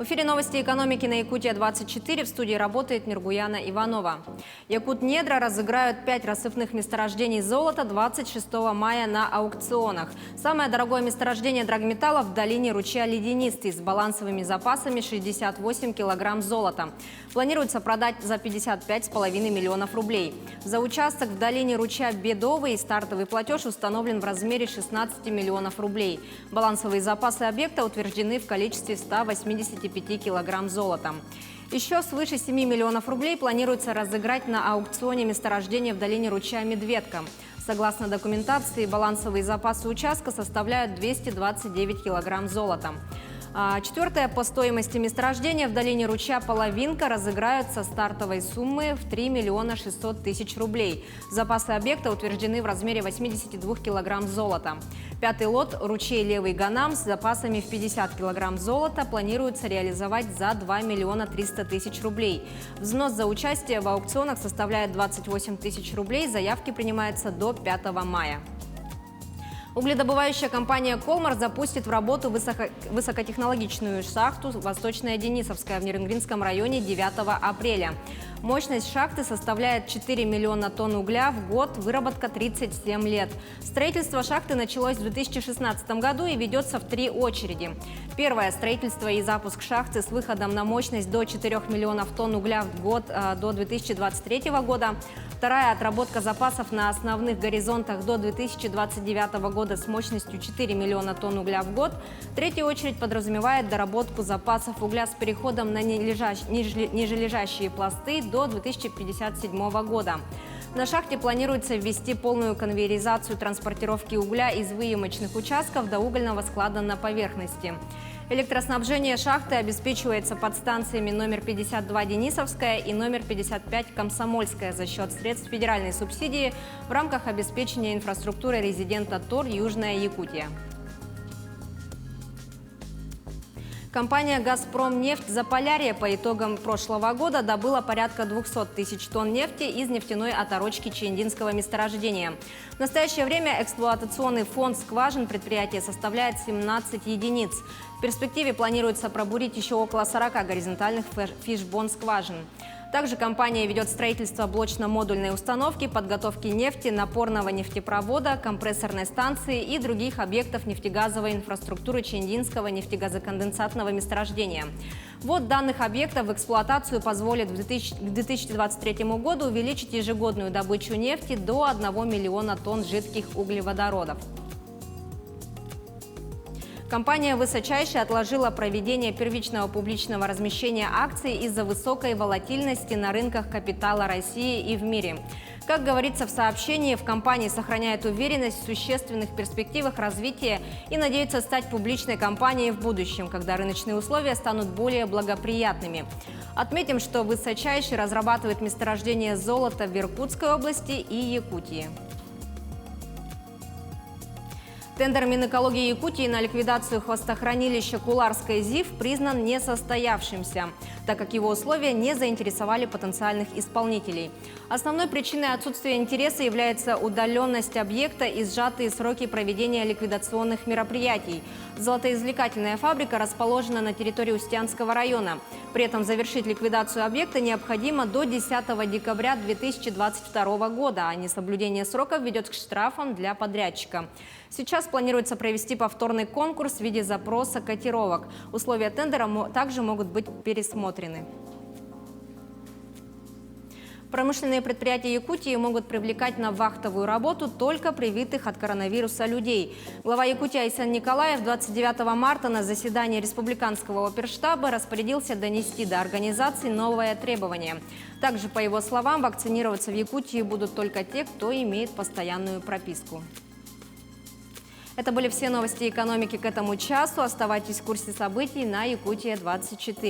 В эфире новости экономики на Якутия-24. В студии работает Нургуяна Иванова. Якут-Недра разыграют 5 рассыпных месторождений золота 26 мая на аукционах. Самое дорогое месторождение драгметаллов в долине ручья Леденистый с балансовыми запасами 68 килограмм золота. Планируется продать за 55,5 миллионов рублей. За участок в долине ручья Бедовый стартовый платеж установлен в размере 16 миллионов рублей. Балансовые запасы объекта утверждены в количестве 185 килограмм золота. Еще свыше 7 миллионов рублей планируется разыграть на аукционе месторождения в долине ручья Медведка. Согласно документации, балансовые запасы участка составляют 229 килограмм золота. Четвертое по стоимости месторождения в долине ручья Половинка разыграют со стартовой суммы в 3 миллиона 600 тысяч рублей. Запасы объекта утверждены в размере 82 килограмм золота. Пятый лот ручей Левый Ганам с запасами в 50 килограмм золота планируется реализовать за 2 миллиона 300 тысяч рублей. Взнос за участие в аукционах составляет 28 тысяч рублей. Заявки принимаются до 5 мая. Угледобывающая компания «Колмар» запустит в работу высокотехнологичную шахту «Восточная Денисовская» в Нерюнгринском районе 9 апреля. Мощность шахты составляет 4 миллиона тонн угля в год, выработка 37 лет. Строительство шахты началось в 2016 году и ведется в 3 очереди. Первое – строительство и запуск шахты с выходом на мощность до 4 миллионов тонн угля в год до 2023 года. Вторая – отработка запасов на основных горизонтах до 2029 года с мощностью 4 миллиона тонн угля в год. Третья очередь подразумевает доработку запасов угля с переходом на нижележащие пласты до 2057 года. На шахте планируется ввести полную конвейеризацию транспортировки угля из выемочных участков до угольного склада на поверхности. Электроснабжение шахты обеспечивается подстанциями номер 52 Денисовская и номер 55 Комсомольская за счет средств федеральной субсидии в рамках обеспечения инфраструктуры резидента ТОР «Южная Якутия». Компания «Газпромнефть» Заполярье по итогам прошлого года добыла порядка 200 тысяч тонн нефти из нефтяной оторочки Чиендинского месторождения. В настоящее время эксплуатационный фонд скважин предприятия составляет 17 единиц. В перспективе планируется пробурить еще около 40 горизонтальных фишбон-скважин. Также компания ведет строительство блочно-модульной установки, подготовки нефти, напорного нефтепровода, компрессорной станции и других объектов нефтегазовой инфраструктуры Чиендинского нефтегазоконденсатного месторождения. Ввод данных объектов в эксплуатацию позволит к 2023 году увеличить ежегодную добычу нефти до 1 миллиона тонн жидких углеводородов. Компания «Высочайший» отложила проведение первичного публичного размещения акций из-за высокой волатильности на рынках капитала России и в мире. Как говорится в сообщении, в компании сохраняет уверенность в существенных перспективах развития и надеется стать публичной компанией в будущем, когда рыночные условия станут более благоприятными. Отметим, что «Высочайший» разрабатывает месторождение золота в Иркутской области и Якутии. Тендер Минэкологии Якутии на ликвидацию хвостохранилища Куларской ЗИФ признан несостоявшимся, так как его условия не заинтересовали потенциальных исполнителей. Основной причиной отсутствия интереса является удаленность объекта и сжатые сроки проведения ликвидационных мероприятий. Золотоизвлекательная фабрика расположена на территории Устьянского района. При этом завершить ликвидацию объекта необходимо до 10 декабря 2022 года, а несоблюдение сроков ведет к штрафам для подрядчика. Сейчас планируется провести повторный конкурс в виде запроса котировок. Условия тендера также могут быть пересмотрены. Промышленные предприятия Якутии могут привлекать на вахтовую работу только привитых от коронавируса людей. Глава Якутии Айсан Николаев 29 марта на заседании Республиканского оперштаба распорядился донести до организации новое требование. Также, по его словам, вакцинироваться в Якутии будут только те, кто имеет постоянную прописку. Это были все новости экономики к этому часу. Оставайтесь в курсе событий на Якутия-24.